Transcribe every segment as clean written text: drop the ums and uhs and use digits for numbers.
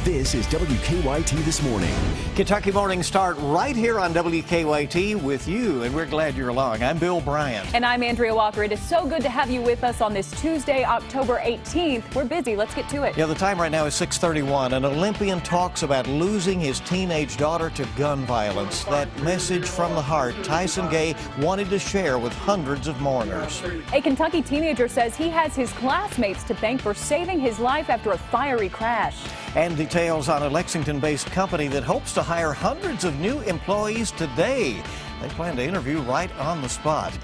This is WKYT This Morning. Kentucky Morning start right here on WKYT with you, and we're glad you're along. I'm Bill Bryant. And I'm Andrea Walker. It is so good to have you with us on this Tuesday, October 18th. We're busy. Let's get to it. Yeah, the time right now is 6:31. An Olympian talks about losing his teenage daughter to gun violence. That message from the heart Tyson Gay wanted to share with hundreds of mourners. A Kentucky teenager says he has his classmates to thank for saving his life after a fiery crash. And details on a Lexington-based company that hopes to hire hundreds of new employees today. They plan to interview right on the spot.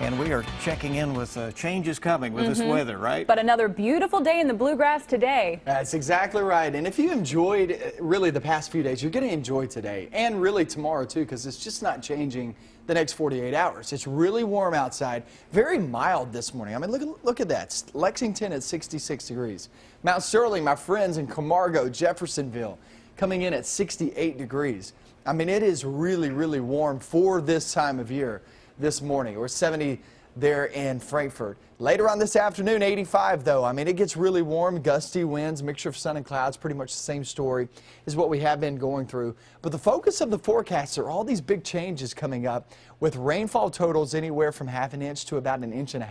And we are checking in with changes coming with this weather, right? But another beautiful day in the bluegrass today. That's exactly right. And if you enjoyed really the past few days, you're going to enjoy today and really tomorrow too, because it's just not changing the next 48 hours. It's really warm outside, very mild this morning. I mean, look at that. Lexington at 66 degrees. Mount Sterling, my friends in Camargo, Jeffersonville, coming in at 68 degrees. I mean, it is really, really warm for this time of year this morning. We're 70 there in Frankfort. Later on this afternoon, 85 though. I mean, it gets really warm, gusty winds, mixture of sun and clouds, pretty much the same story is what we have been going through. But the focus of the forecast are all these big changes coming up with rainfall totals anywhere from ½ an inch to about 1.5 inches.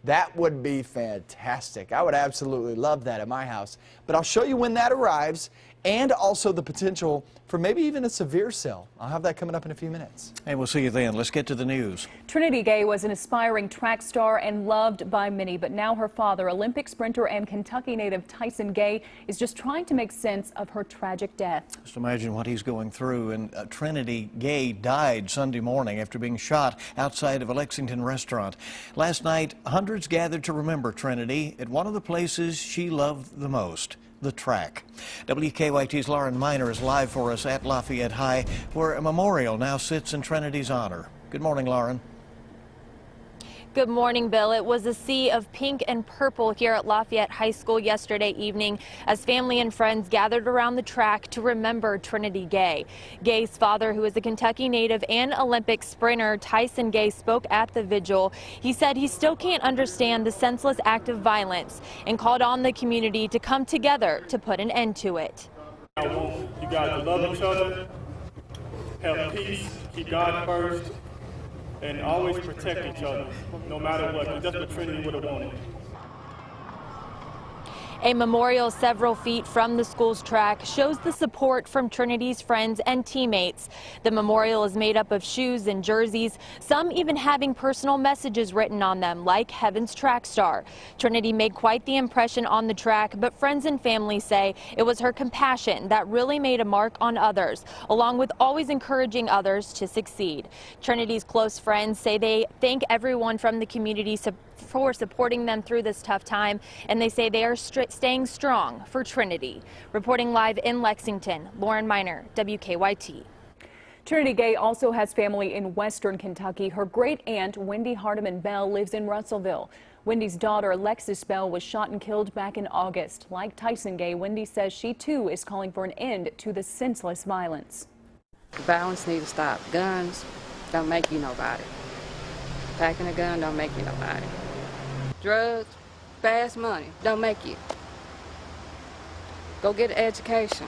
That would be fantastic. I would absolutely love that at my house. But I'll show you when that arrives, and also the potential for maybe even a severe cell. I'll have that coming up in a few minutes. And we'll see you then. Let's get to the news. Trinity Gay was an aspiring track star and loved by many, but now her father, Olympic sprinter and Kentucky native Tyson Gay, is just trying to make sense of her tragic death. Just imagine what he's going through. And Trinity Gay died Sunday morning after being shot outside of a Lexington restaurant. Last night, hundreds gathered to remember Trinity at one of the places she loved the most, the track. WKYT's Lauren Miner is live for us at Lafayette High, where a memorial now sits in Trinity's honor. Good morning, Lauren. Good morning, Bill. It was a sea of pink and purple here at Lafayette High School yesterday evening as family and friends gathered around the track to remember Trinity Gay. Gay's father, who is a Kentucky native and Olympic sprinter, Tyson Gay, spoke at the vigil. He said he still can't understand the senseless act of violence and called on the community to come together to put an end to it. I want you guys to love each other, have peace, keep God first, and always protect each other, no matter what, because that's what Trinity would have wanted. A memorial several feet from the school's track shows the support from Trinity's friends and teammates. The memorial is made up of shoes and jerseys, some even having personal messages written on them, like Heaven's Track Star. Trinity made quite the impression on the track, but friends and family say it was her compassion that really made a mark on others, along with always encouraging others to succeed. Trinity's close friends say they thank everyone from the community for supporting them through this tough time, and they say they are staying strong for Trinity. Reporting live in Lexington, Lauren Miner, WKYT. Trinity Gay also has family in western Kentucky. Her great aunt, Wendy Hardiman Bell, lives in Russellville. Wendy's daughter, Alexis Bell, was shot and killed back in August. Like Tyson Gay, Wendy says she too is calling for an end to the senseless violence. Violence needs to stop. Guns don't make you nobody. Packing a gun don't make you nobody. Drugs, fast money don't make you. Go get an education.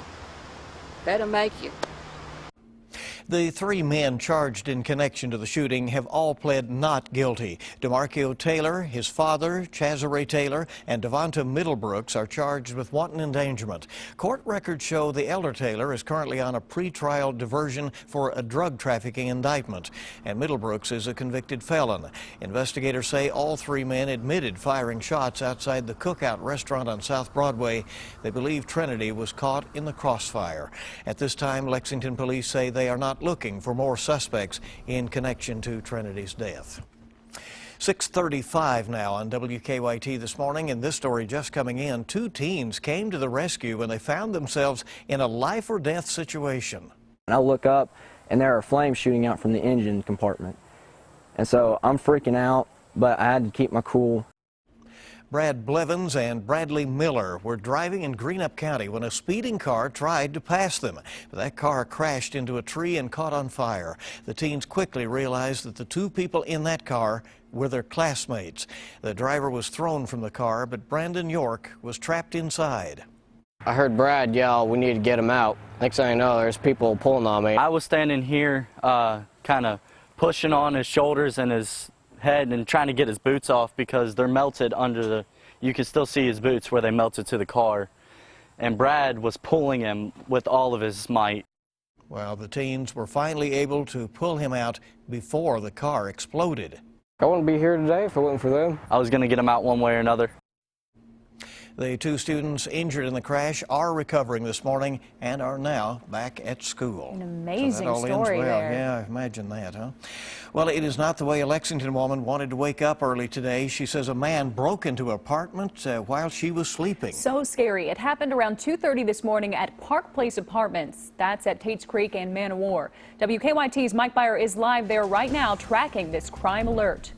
That'll make you. The three men charged in connection to the shooting have all pled not guilty. DeMarco Taylor, his father, Chazare Taylor, and Devonta Middlebrooks are charged with wanton endangerment. Court records show the elder Taylor is currently on a pretrial diversion for a drug trafficking indictment, and Middlebrooks is a convicted felon. Investigators say all three men admitted firing shots outside the Cookout restaurant on South Broadway. They believe Trinity was caught in the crossfire. At this time, Lexington police say they are not looking for more suspects in connection to Trinity's death. 6:35 now on WKYT this morning, and this story just coming in. Two teens came to the rescue when they found themselves in a life or death situation. And I look up and there are flames shooting out from the engine compartment. And so I'm freaking out, but I had to keep my cool. Brad Blevins and Bradley Miller were driving in Greenup County when a speeding car tried to pass them. But that car crashed into a tree and caught on fire. The teens quickly realized that the two people in that car were their classmates. The driver was thrown from the car, but Brandon York was trapped inside. I heard Brad yell, "We need to get him out." Next thing I know, there's people pulling on me. I was standing here kind of pushing on his shoulders and his head and trying to get his boots off because they're melted under the, you can still see his boots where they melted to the car. And Brad was pulling him with all of his might. Well, the teens were finally able to pull him out before the car exploded. I wouldn't be here today if it wasn't for them. I was going to get him out one way or another. The two students injured in the crash are recovering this morning and are now back at school. An amazing so that all story ends well. there. Yeah, imagine that, huh? Well, it is not the way a Lexington woman wanted to wake up early today. She says a man broke into her apartment while she was sleeping. So scary. It happened around 2:30 this morning at Park Place Apartments. That's at Tates Creek and Man o' War. WKYT's Mike Byer is live there right now tracking this crime alert.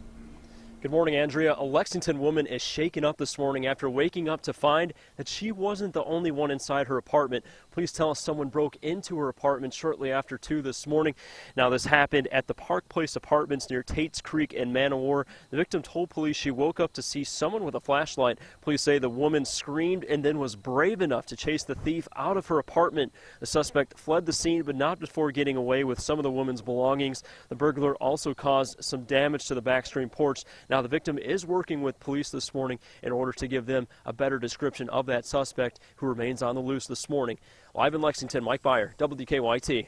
Good morning, Andrea. A Lexington woman is shaken up this morning after waking up to find that she wasn't the only one inside her apartment. Police tell us someone broke into her apartment shortly after 2 this morning. Now, this happened at the Park Place Apartments near Tates Creek and Man o' War. The victim told police she woke up to see someone with a flashlight. Police say the woman screamed and then was brave enough to chase the thief out of her apartment. The suspect fled the scene, but not before getting away with some of the woman's belongings. The burglar also caused some damage to the backstream porch. Now, the victim is working with police this morning in order to give them a better description of that suspect who remains on the loose this morning. Live in Lexington, Mike Byer, WKYT.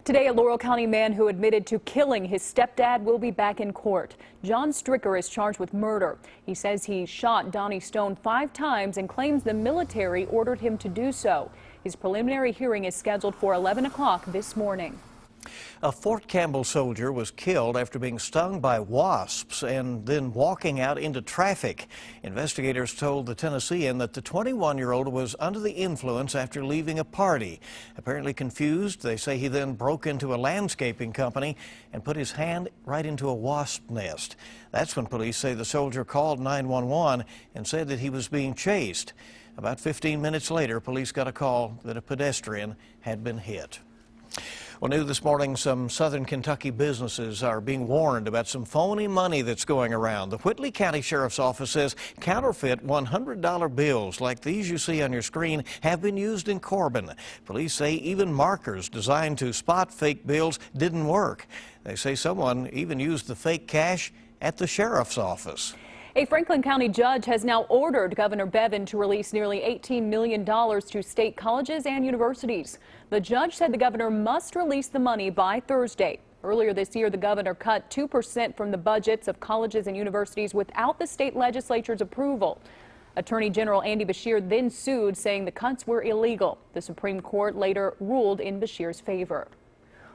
Today, a Laurel County man who admitted to killing his stepdad will be back in court. John Stricker is charged with murder. He says he shot Donnie Stone 5 times and claims the military ordered him to do so. His preliminary hearing is scheduled for 11 o'clock this morning. A Fort Campbell soldier was killed after being stung by wasps and then walking out into traffic. Investigators told the Tennessean that the 21-year-old was under the influence after leaving a party. Apparently confused, they say he then broke into a landscaping company and put his hand right into a wasp nest. That's when police say the soldier called 911 and said that he was being chased. About 15 minutes later, police got a call that a pedestrian had been hit. Well, new this morning, some southern Kentucky businesses are being warned about some phony money that's going around. The Whitley County Sheriff's Office says counterfeit $100 bills like these you see on your screen have been used in Corbin. Police say even markers designed to spot fake bills didn't work. They say someone even used the fake cash at the sheriff's office. A Franklin County judge has now ordered Governor Bevin to release nearly $18 million to state colleges and universities. The judge said the governor must release the money by Thursday. Earlier this year, the governor cut 2% from the budgets of colleges and universities without the state legislature's approval. Attorney General Andy Beshear then sued, saying the cuts were illegal. The Supreme Court later ruled in Beshear's favor.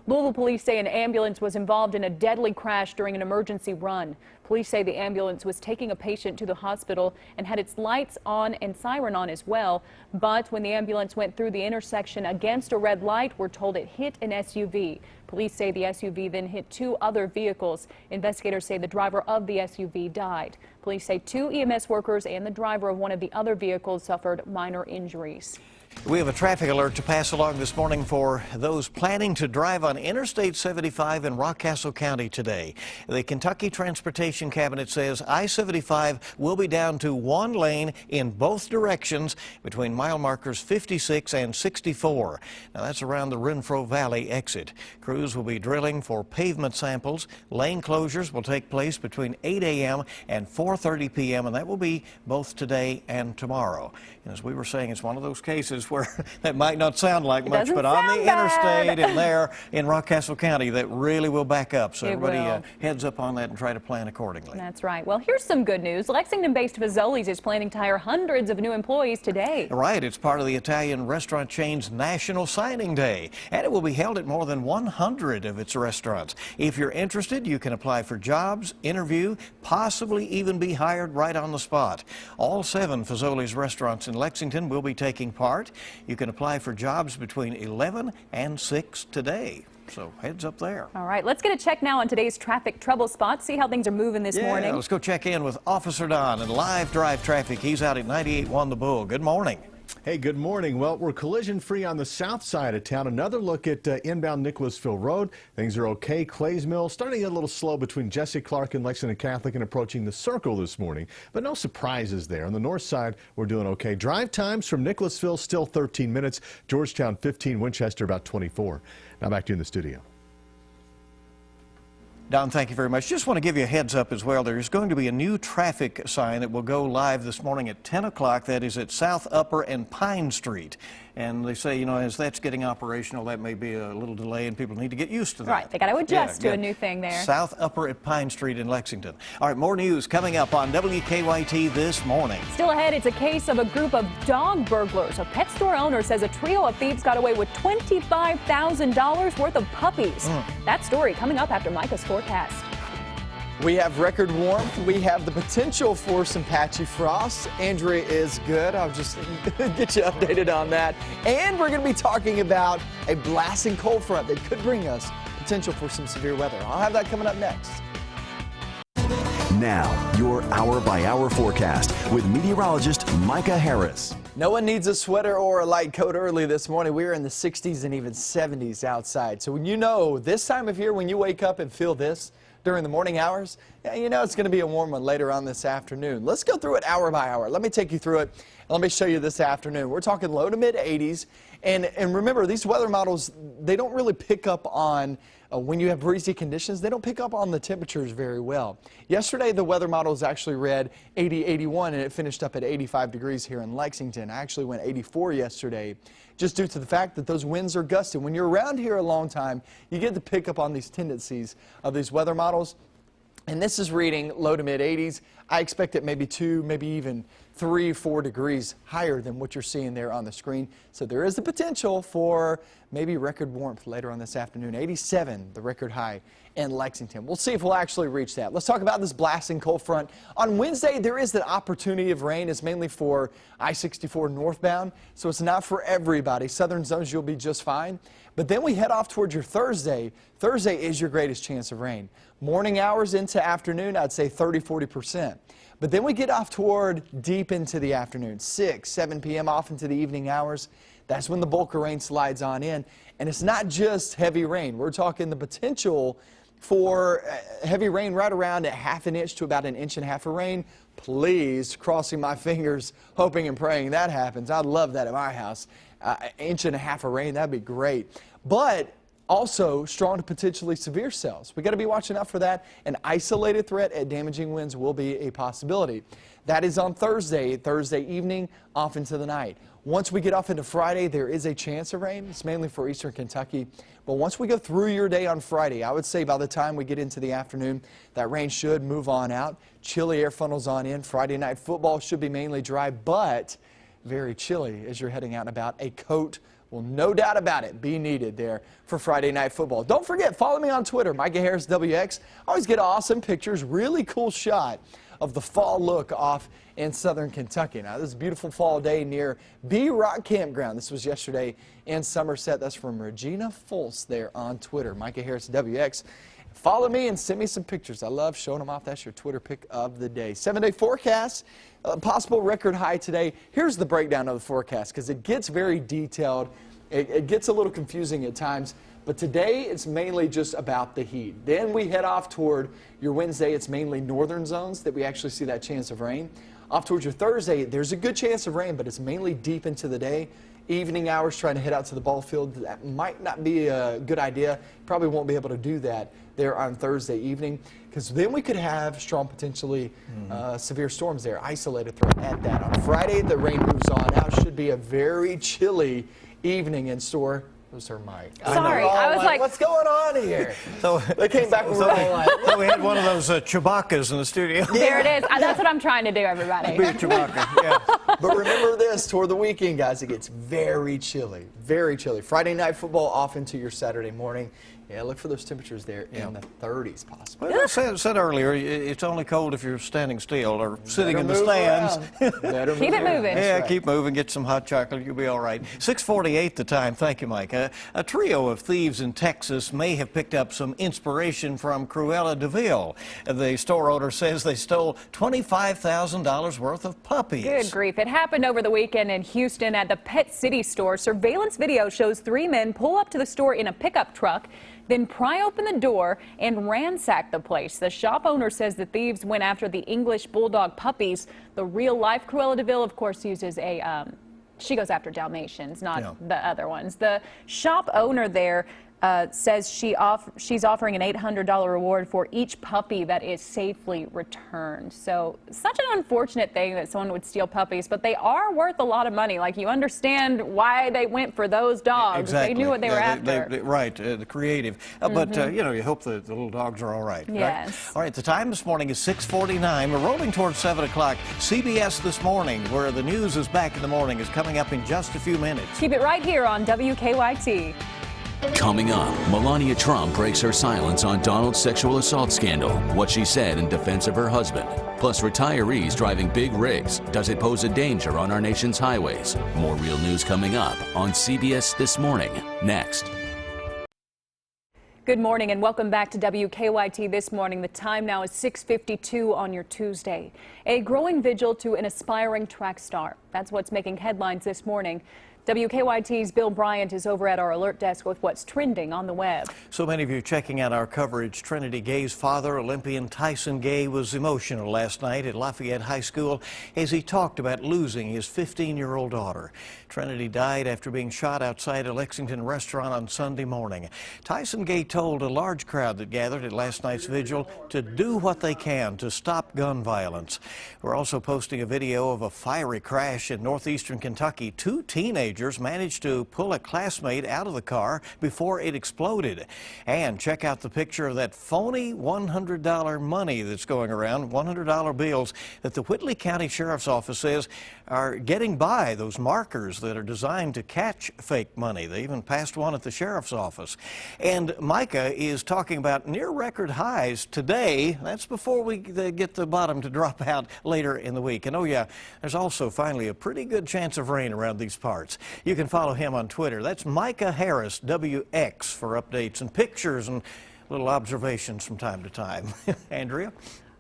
Louisville police say an ambulance was involved in a deadly crash during an emergency run. Police say the ambulance was taking a patient to the hospital and had its lights on and siren on as well. But when the ambulance went through the intersection against a red light, we're told it hit an SUV. Police say the SUV then hit 2 other vehicles. Investigators say the driver of the SUV died. Police say 2 EMS workers and the driver of one of the other vehicles suffered minor injuries. We have a traffic alert to pass along this morning for those planning to drive on Interstate 75 in Rockcastle County today. The Kentucky Transportation Cabinet says I-75 will be down to 1 lane in both directions between mile markers 56 and 64. Now that's around the Renfro Valley exit. Crews will be drilling for pavement samples. Lane closures will take place between 8 a.m. and 4:30 p.m. and that will be both today and tomorrow. And as we were saying, it's one of those cases where that might not sound like much, but on the interstate and there in Rockcastle County, that really will back up. So everybody heads up on that and try to plan accordingly. That's right. Well, here's some good news. Lexington-based Fazoli's is planning to hire hundreds of new employees today. Right. It's part of the Italian restaurant chain's National Signing Day, and it will be held at more than 100 of its restaurants. If you're interested, you can apply for jobs, interview, possibly even be hired right on the spot. All 7 Fazoli's restaurants in Lexington will be taking part. You can apply for jobs between 11 and 6 today. So heads up there. All right, let's get a check now on today's traffic trouble spots, see how things are moving this morning. Let's go check in with Officer Don in live drive traffic. He's out at 98.1 The Bull. Good morning. Hey, good morning. Well, we're collision free on the south side of town. Another look at inbound Nicholasville Road. Things are okay. Clays Mill starting a little slow between Jesse Clark and Lexington Catholic and approaching the Circle this morning, but no surprises there. On the north side, we're doing okay. Drive times from Nicholasville still 13 minutes. Georgetown 15, Winchester about 24. Now back to you in the studio. Don, thank you very much. Just want to give you a heads up as well. There's going to be a new traffic sign that will go live this morning at 10 o'clock. That is at South Upper and Pine Street. And they say, you know, as that's getting operational, that may be a little delay and people need to get used to that. Right, they got to adjust to a new thing there. South Upper at Pine Street in Lexington. All right, more news coming up on WKYT this morning. Still ahead, it's a case of a group of dog burglars. A pet store owner says a trio of thieves got away with $25,000 worth of puppies. That story coming up after Micah's forecast. We have record warmth. We have the potential for some patchy frost. Andrea is good. I'll just get you updated on that. And we're going to be talking about a blasting cold front that could bring us potential for some severe weather. I'll have that coming up next. Now, your hour-by-hour forecast with meteorologist Micah Harris. No one needs a sweater or a light coat early this morning. We're in the 60s and even 70s outside. So when you know this time of year, when you wake up and feel this during the morning hours, you know it's going to be a warm one later on this afternoon. Let's go through it hour by hour. Let me take you through it. Let me show you this afternoon. We're talking low to mid 80s. And remember, these weather models, they don't really pick up on when you have breezy conditions, they don't pick up on the temperatures very well. Yesterday, the weather models actually read 80, 81, and it finished up at 85 degrees here in Lexington. I actually went 84 yesterday, just due to the fact that those winds are gusty. When you're around here a long time, you get to pick up on these tendencies of these weather models. And this is reading low to mid 80s. I expect it maybe 2, maybe even 3, 4 degrees higher than what you're seeing there on the screen. So there is the potential for maybe record warmth later on this afternoon. 87, the record high in Lexington. We'll see if we'll actually reach that. Let's talk about this blasting cold front. On Wednesday, there is that opportunity of rain. It's mainly for I-64 northbound, so it's not for everybody. Southern zones, you'll be just fine. But then we head off towards your Thursday. Thursday is your greatest chance of rain. Morning hours into afternoon, I'd say 30–40%. But then we get off toward deep into the afternoon, 6, 7 p.m. off into the evening hours. That's when the bulk of rain slides on in. And it's not just heavy rain. We're talking the potential for heavy rain right around a ½ an inch to about 1.5 inches of rain. Please, crossing my fingers, hoping and praying that happens. I'd love that at my house. 1.5 inches of rain, that'd be great. But also strong to potentially severe cells. We got to be watching out for that. An isolated threat at damaging winds will be a possibility. That is on Thursday evening, off into the night. Once we get off into Friday, there is a chance of rain. It's mainly for eastern Kentucky. But once we go through your day on Friday, I would say by the time we get into the afternoon, that rain should move on out. Chilly air funnels on in. Friday night football should be mainly dry, but very chilly as you're heading out and about. A coat will, no doubt about it, be needed there for Friday night football. Don't forget, follow me on Twitter, Micah Harris WX. I always get awesome pictures, really cool shot of the fall look off in southern Kentucky. Now, this is a beautiful fall day near B Rock Campground. This was yesterday in Somerset. That's from Regina Fultz there on Twitter, Micah Harris WX. Follow me and send me some pictures. I love showing them off. That's your Twitter pick of the day. 7-day forecast, possible record high today. Here's the breakdown of the forecast because it gets very detailed. It gets a little confusing at times. But today, it's mainly just about the heat. Then we head off toward your Wednesday. It's mainly northern zones that we actually see that chance of rain. Off towards your Thursday, there's a good chance of rain, but it's mainly deep into the day. Evening hours, trying to head out to the ball field, that might not be a good idea. Probably won't be able to do that there on Thursday evening, because then we could have strong, potentially severe storms there, isolated threat at that. On Friday, the rain moves on out. Should be a very chilly evening in store. Was her mic? Sorry, I was like, what's going on here? So they came back. So we had one of those Chewbacca's in the studio. There it is. That's what I'm trying to do, everybody. Chewbacca, yeah. But remember this, toward the weekend, guys, it gets very chilly, very chilly. Friday night football off into your Saturday morning. Yeah, look for those temperatures there in the 30s possibly. Well, I said earlier, it's only cold if you're standing still or sitting in the stands. Keep it moving. Yeah, keep moving. Get some hot chocolate. You'll be all right. 6:48 the time. Thank you, Mike. A trio of thieves in Texas may have picked up some inspiration from Cruella de Vil. The store owner says they stole $25,000 worth of puppies. Good grief. It happened over the weekend in Houston at the Pet City store. Surveillance video shows 3 men pull up to the store in a pickup truck, then pry open the door and ransack the place. The shop owner says the thieves went after the English Bulldog puppies. The real-life Cruella de Vil, of course, uses she goes after Dalmatians, not the other ones. The shop owner there says she's offering an $800 reward for each puppy that is safely returned. So such an unfortunate thing that someone would steal puppies, but they are worth a lot of money. Like, you understand why they went for those dogs. Exactly. They knew what they were after. Right, the creative. But, you know, you hope the little dogs are all right. Yes. Right? All right, the time this morning is 6:49. We're rolling towards 7 o'clock. CBS This Morning, where the news is back in the morning, is coming up in just a few minutes. Keep it right here on WKYT. Coming up, Melania Trump breaks her silence on Donald's sexual assault scandal, what she said in defense of her husband. Plus, retirees driving big rigs. Does it pose a danger on our nation's highways? More real news coming up on CBS This Morning, next. Good morning and welcome back to WKYT This Morning. The time now is 6:52 on your Tuesday. A growing vigil to an aspiring track star. That's what's making headlines this morning. WKYT's Bill Bryant is over at our alert desk with what's trending on the web. So many of you checking out our coverage. Trinity Gay's father, Olympian Tyson Gay, was emotional last night at Lafayette High School as he talked about losing his 15-year-old daughter. Trinity died after being shot outside a Lexington restaurant on Sunday morning. Tyson Gay told a large crowd that gathered at last night's vigil to do what they can to stop gun violence. We're also posting a video of a fiery crash in northeastern Kentucky. 2 teenagers managed to pull a classmate out of the car before it exploded. And check out the picture of that phony $100 money that's going around, $100 bills that the Whitley County Sheriff's Office says are getting by, those markers that are designed to catch fake money. They even passed one at the Sheriff's Office. And Micah is talking about near record highs today. That's before we get the bottom to drop out later in the week. And oh yeah, there's also finally a pretty good chance of rain around these parts. You can follow him on Twitter. That's Micah Harris, WX, for updates and pictures and little observations from time to time. Andrea?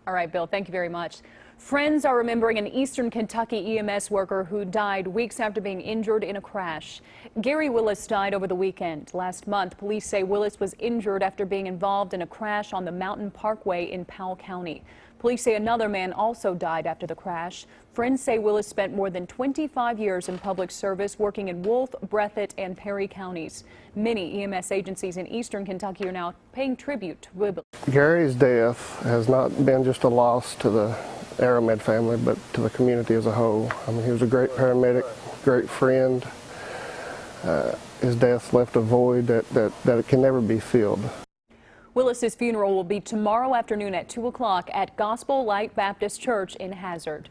All right, Bill, thank you very much. Friends are remembering an eastern Kentucky EMS worker who died weeks after being injured in a crash. Gary Willis died over the weekend. Last month, police say Willis was injured after being involved in a crash on the Mountain Parkway in Powell County. Police say another man also died after the crash. Friends say Willis spent more than 25 years in public service working in Wolfe, Breathitt, and Perry counties. Many EMS agencies in eastern Kentucky are now paying tribute to Willis. Gary's death has not been just a loss to the Aramed family, but to the community as a whole. I mean, he was a great paramedic, great friend. His death left a void that can never be filled. Willis's funeral will be tomorrow afternoon at 2 o'clock at Gospel Light Baptist Church in Hazard.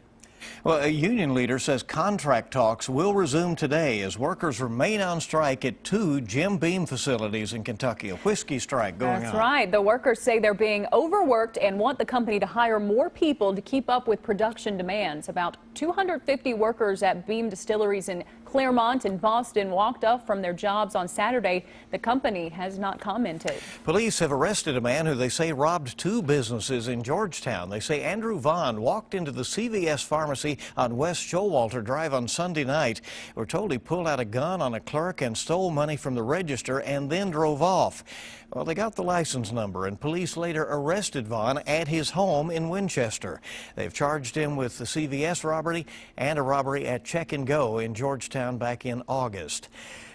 Well, a union leader says contract talks will resume today as workers remain on strike at 2 Jim Beam facilities in Kentucky. A whiskey strike going on. That's right. The workers say they're being overworked and want the company to hire more people to keep up with production demands. About 250 workers at Beam distilleries in Claremont and Boston walked off from their jobs on Saturday. The company has not commented. Police have arrested a man who they say robbed 2 businesses in Georgetown. They say Andrew Vaughn walked into the CVS pharmacy on West Showalter Drive on Sunday night. We're told he pulled out a gun on a clerk and stole money from the register and then drove off. Well, they got the license number, and police later arrested Vaughn at his home in Winchester. They've charged him with the CVS robbery and a robbery at Check and Go in Georgetown back in August.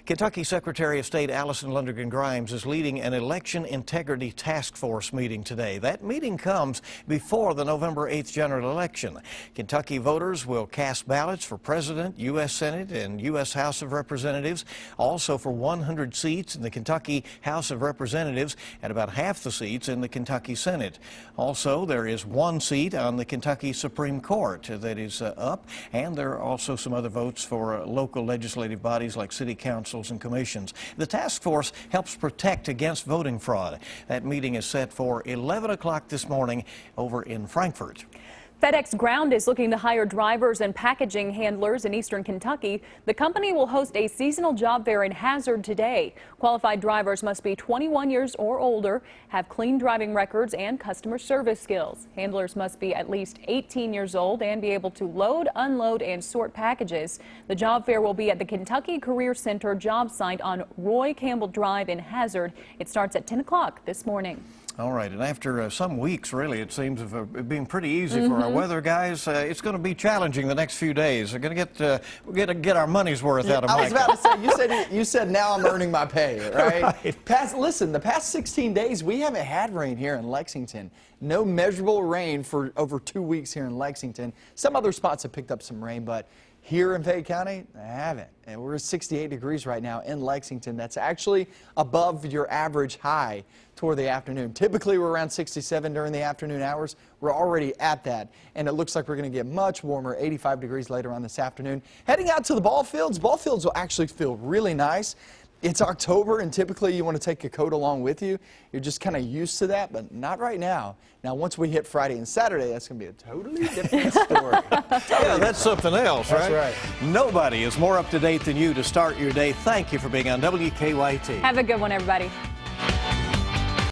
Kentucky Secretary of State Allison Lundergan Grimes is leading an election integrity task force meeting today. That meeting comes before the November 8th general election. Kentucky voters will cast ballots for President, U.S. Senate, and U.S. House of Representatives, also for 100 seats in the Kentucky House of Representatives and about half the seats in the Kentucky Senate. Also, there is 1 seat on the Kentucky Supreme Court that is up, and there are also some other votes for local legislative bodies like City Council councils and commissions. The task force helps protect against voting fraud. That meeting is set for 11 o'clock this morning over in Frankfort. FedEx Ground is looking to hire drivers and packaging handlers in eastern Kentucky. The company will host a seasonal job fair in Hazard today. Qualified drivers must be 21 years or older, have clean driving records and customer service skills. Handlers must be at least 18 years old and be able to load, unload, and sort packages. The job fair will be at the Kentucky Career Center job site on Roy Campbell Drive in Hazard. It starts at 10 o'clock this morning. All right, and after some weeks, really, it seems of it being pretty easy for our weather guys, it's going to be challenging the next few days. We're going to get our money's worth out of Mike. I was about to say, you said now I'm earning my pay, right? Listen, the past 16 days, we haven't had rain here in Lexington. No measurable rain for over 2 weeks here in Lexington. Some other spots have picked up some rain, but here in Fayette County, I haven't. And we're at 68 degrees right now in Lexington. That's actually above your average high toward the afternoon. Typically, we're around 67 during the afternoon hours. We're already at that, and it looks like we're going to get much warmer, 85 degrees later on this afternoon. Heading out to the ball fields will actually feel really nice. It's October, and typically you want to take a coat along with you. You're just kind of used to that, but not right now. Now, once we hit Friday and Saturday, that's going to be a totally different story. Yeah, that's something else, right? That's right. Nobody is more up to date than you to start your day. Thank you for being on WKYT. Have a good one, everybody.